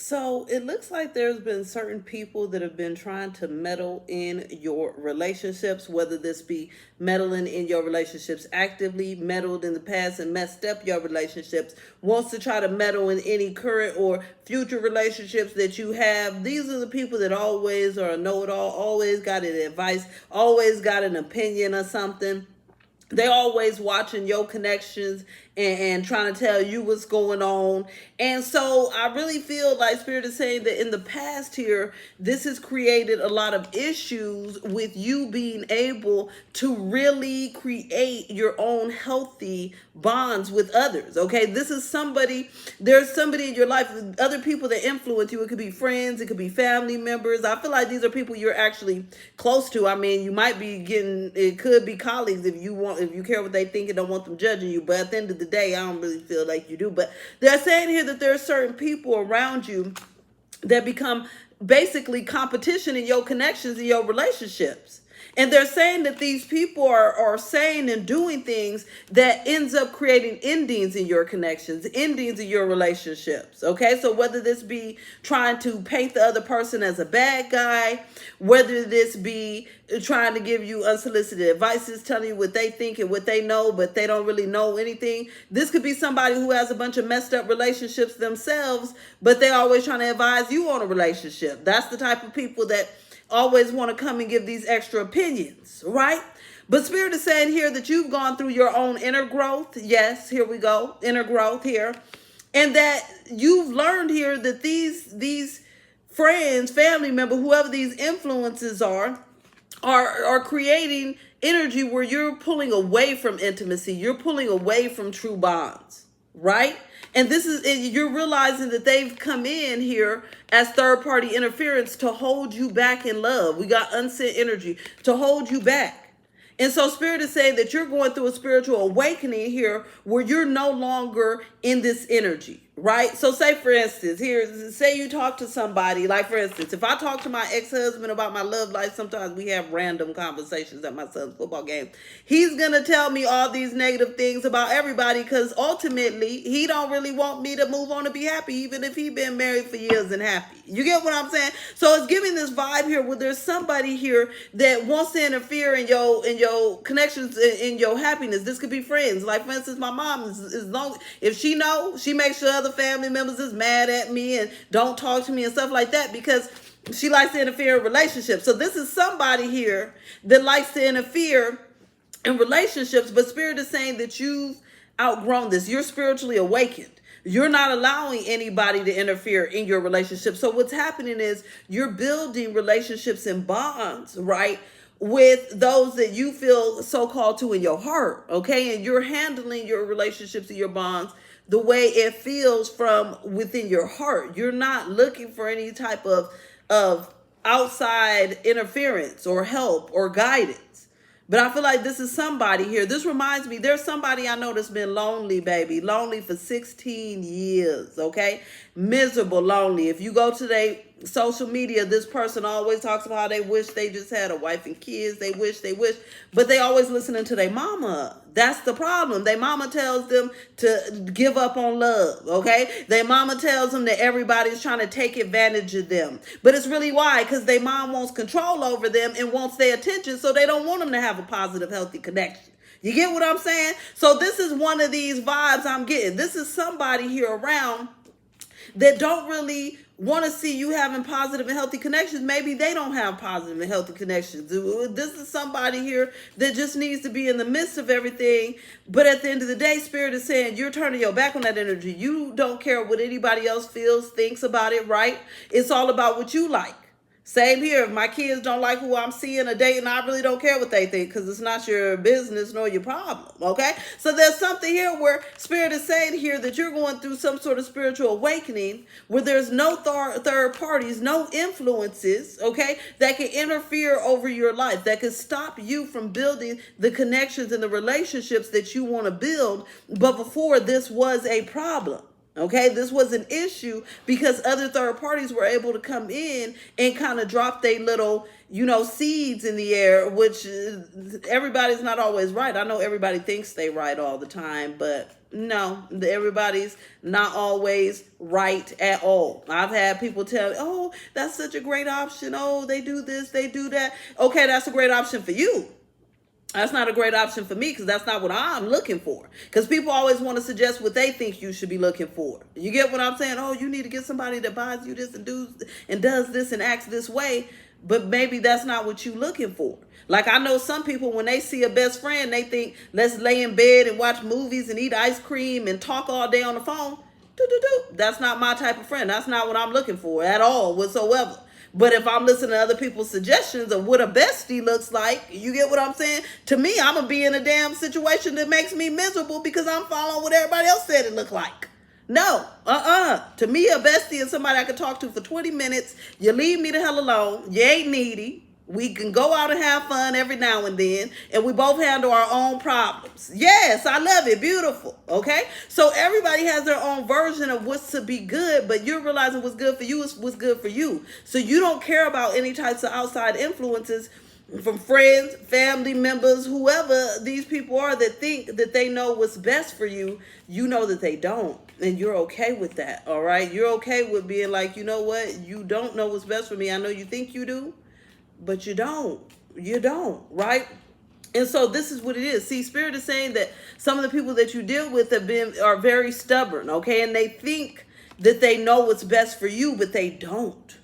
So it looks like there's been certain people that have been trying to meddle in your relationships, whether this be meddling in your relationships actively, meddled in the past and messed up your relationships, wants to try to meddle in any current or future relationships that you have. These are the people that always are a know-it-all, always got an advice, always got an opinion or something. They always watching your connections and trying to tell you what's going on. And so I really feel like Spirit is saying that in the past here, this has created a lot of issues with you being able to really create your own healthy bonds with others. Okay, this is somebody, there's somebody in your life, other people that influence you. It could be friends, it could be family members. I feel like these are people you're actually close to. I mean, you might be getting, it could be colleagues if you care what they think and don't want them judging you. But at the end of the day, I don't really feel like you do. But they're saying here that there are certain people around you that become basically competition in your connections, in your relationships. And they're saying that these people are saying and doing things that ends up creating endings in your connections, endings in your relationships. Okay, so whether this be trying to paint the other person as a bad guy, whether this be trying to give you unsolicited advices, telling you what they think and what they know, but they don't really know anything. This could be somebody who has a bunch of messed up relationships themselves, but they're always trying to advise you on a relationship. That's the type of people that always want to come and give these extra opinions, right? But Spirit is saying here that you've gone through your own inner growth. Yes, here we go, inner growth here. And that you've learned here that these friends, family member, whoever these influences are creating energy where you're pulling away from intimacy. You're pulling away from true bonds, right? And this is, you're realizing that they've come in here as third-party interference to hold you back in love. We got unsent energy to hold you back. And so Spirit is saying that you're going through a spiritual awakening here where you're no longer in this energy, right? So say, for instance, here, say you talk to somebody, like for instance, if I talk to my ex-husband about my love life, sometimes we have random conversations at my son's football game. He's going to tell me all these negative things about everybody because ultimately he don't really want me to move on to be happy, even if he's been married for years and happy. You get what I'm saying? So it's giving this vibe here where there's somebody here that wants to interfere in your connections, in your happiness. This could be friends. Like for instance, my mom is long, if she knows, she makes sure other family members is mad at me and don't talk to me and stuff like that because she likes to interfere in relationships. So this is somebody here that likes to interfere in relationships, but Spirit is saying that you've outgrown this. You're spiritually awakened. You're not allowing anybody to interfere in your relationship. So what's happening is you're building relationships and bonds, right, with those that you feel so called to in your heart, okay? And you're handling your relationships and your bonds the way it feels from within your heart. You're not looking for any type of outside interference or help or guidance. But I feel like this is somebody here. This reminds me, there's somebody I know that's been lonely, baby. Lonely for 16 years, okay? Miserable, lonely. If you go to their social media, this person always talks about how they wish they just had a wife and kids. They wish. But they always listening to their mama. That's the problem. Their mama tells them to give up on love, okay? Their mama tells them that everybody's trying to take advantage of them. But it's really why? Because their mom wants control over them and wants their attention, so they don't want them to have a positive, healthy connection. You get what I'm saying? So this is one of these vibes I'm getting. This is somebody here around that don't really want to see you having positive and healthy connections. Maybe they don't have positive and healthy connections. This is somebody here that just needs to be in the midst of everything. But at the end of the day, Spirit is saying you're turning your back on that energy. You don't care what anybody else feels, thinks about it, right? It's all about what you like. Same here. If my kids don't like who I'm seeing or dating, I really don't care what they think because it's not your business nor your problem, okay? So there's something here where Spirit is saying here that you're going through some sort of spiritual awakening where there's no third parties, no influences, okay, that can interfere over your life, that can stop you from building the connections and the relationships that you want to build. But before, this was a problem. Okay, this was an issue because other third parties were able to come in and kind of drop their little, seeds in the air, which everybody's not always right. I know everybody thinks they right all the time, but no, everybody's not always right at all. I've had people tell me, oh, that's such a great option. Oh, they do this, they do that. Okay, that's a great option for you. That's not a great option for me because that's not what I'm looking for. Because people always want to suggest what they think you should be looking for. You get what I'm saying? Oh, you need to get somebody that buys you this and does this and acts this way. But maybe that's not what you're looking for. Like I know some people, when they see a best friend, they think, let's lay in bed and watch movies and eat ice cream and talk all day on the phone. That's not my type of friend. That's not what I'm looking for at all whatsoever. But if I'm listening to other people's suggestions of what a bestie looks like, you get what I'm saying? To me, I'm going to be in a damn situation that makes me miserable because I'm following what everybody else said it looked like. No, To me, a bestie is somebody I can talk to for 20 minutes. You leave me the hell alone. You ain't needy. We can go out and have fun every now and then, and we both handle our own problems. Yes, I love it. Beautiful. Okay? So everybody has their own version of what's to be good, but you're realizing what's good for you is what's good for you. So you don't care about any types of outside influences from friends, family members, whoever these people are that think that they know what's best for you. You know that they don't, and you're okay with that. All right? You're okay with being like, you know what? You don't know what's best for me. I know you think you do, but you don't, right? And so this is what it is. See, Spirit is saying that some of the people that you deal with are very stubborn, okay? And they think that they know what's best for you, but they don't.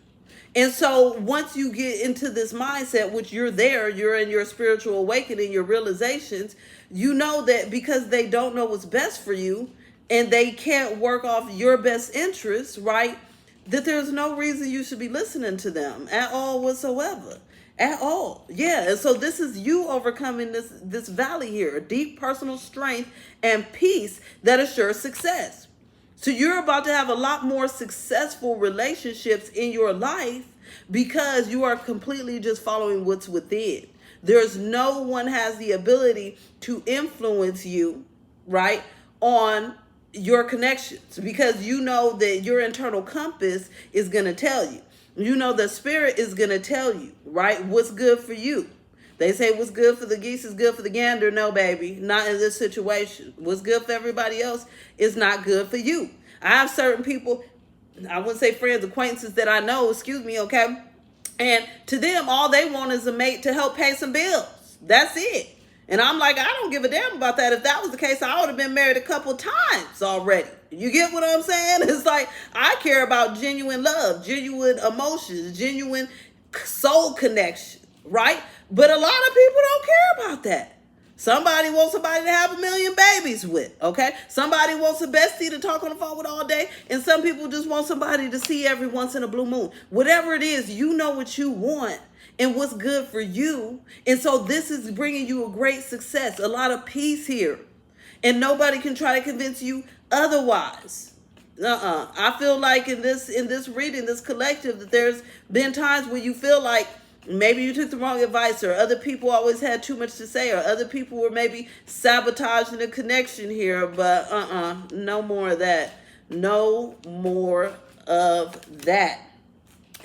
And so once you get into this mindset, which you're in your spiritual awakening, your realizations, you know that because they don't know what's best for you and they can't work off your best interests, right? That there's no reason you should be listening to them at all whatsoever. At all. Yeah. And so this is you overcoming this valley here, deep personal strength and peace that assures success. So you're about to have a lot more successful relationships in your life because you are completely just following what's within. There's no one has the ability to influence you, right, on your connections, because you know that your internal compass is going to tell you. You know the Spirit is going to tell you, right, what's good for you. They say what's good for the geese is good for the gander. No, baby, not in this situation. What's good for everybody else is not good for you. I have certain people, I wouldn't say friends, acquaintances that I know, okay? And to them, all they want is a mate to help pay some bills. That's it. And I'm like, I don't give a damn about that. If that was the case, I would have been married a couple times already. You get what I'm saying? It's like, I care about genuine love, genuine emotions, genuine soul connection, right? But a lot of people don't care about that. Somebody wants somebody to have 1 million babies with, okay? Somebody wants a bestie to talk on the phone with all day, and some people just want somebody to see every once in a blue moon. Whatever it is, you know what you want and what's good for you. And so this is bringing you a great success, a lot of peace here. And nobody can try to convince you otherwise. I feel like in this reading, this collective, that there's been times where you feel like maybe you took the wrong advice, or other people always had too much to say, or other people were maybe sabotaging the connection here. But no more of that. No more of that.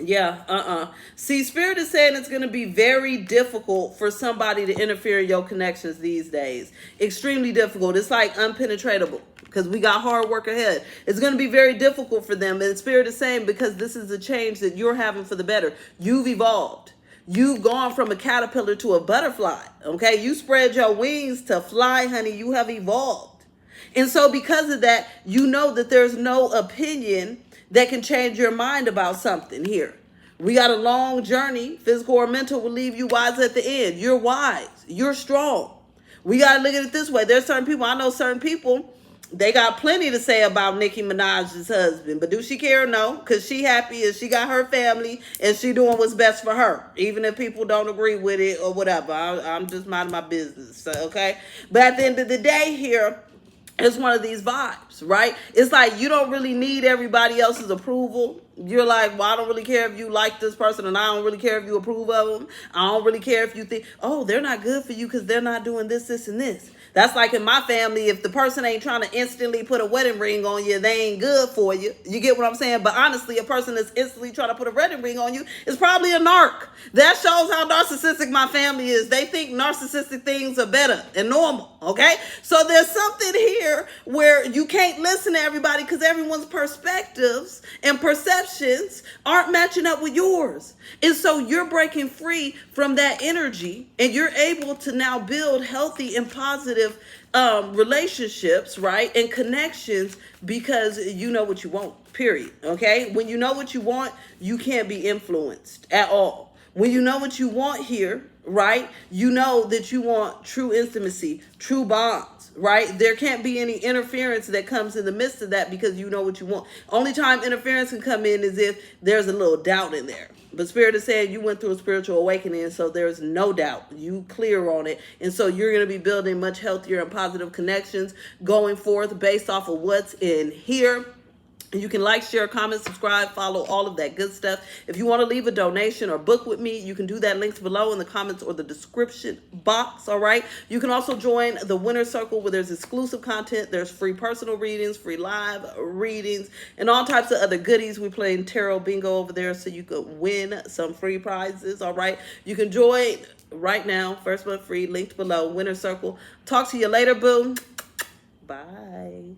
Yeah, See, Spirit is saying it's going to be very difficult for somebody to interfere in your connections these days. Extremely difficult. It's like unpenetratable because we got hard work ahead. It's going to be very difficult for them. And Spirit is saying because this is a change that you're having for the better. You've evolved. You've gone from a caterpillar to a butterfly, okay? You spread your wings to fly, honey. You have evolved. And so because of that, you know that there's no opinion that can change your mind about something here. We got a long journey. Physical or mental will leave you wise at the end. You're wise. You're strong. We got to look at it this way. There's certain people, I know certain people, they got plenty to say about Nicki Minaj's husband. But do she care? No, because she happy and she got her family and she doing what's best for her. Even if people don't agree with it or whatever. I'm just minding my business, so, okay? But at the end of the day here, it's one of these vibes, right? It's like you don't really need everybody else's approval. You're like, well, I don't really care if you like this person, and I don't really care if you approve of them. I don't really care if you think, oh, they're not good for you because they're not doing this, this, and this. That's like in my family, if the person ain't trying to instantly put a wedding ring on you, they ain't good for you. You get what I'm saying? But honestly, a person that's instantly trying to put a wedding ring on you is probably a narc. That shows how narcissistic my family is. They think narcissistic things are better and normal, okay? So there's something here where you can't listen to everybody because everyone's perspectives and perceptions aren't matching up with yours. And so you're breaking free from that energy, and you're able to now build healthy and positive relationships, right? And connections, because you know what you want, period. Okay? When you know what you want, you can't be influenced at all. When you know what you want here, right? You know that you want true intimacy, true bonds, right? There can't be any interference that comes in the midst of that, because you know what you want. Only time interference can come in is if there's a little doubt in there. But Spirit is saying you went through a spiritual awakening, so there's no doubt. You clear on it. And so you're going to be building much healthier and positive connections going forth based off of what's in here. You can like, share, comment, subscribe, follow, all of that good stuff. If you want to leave a donation or book with me, you can do that. Links below in the comments or the description box, all right? You can also join the Winner Circle, where there's exclusive content. There's free personal readings, free live readings, and all types of other goodies. We're playing tarot bingo over there, so you could win some free prizes, all right? You can join right now. First month free, linked below, Winner Circle. Talk to you later, boo. Bye.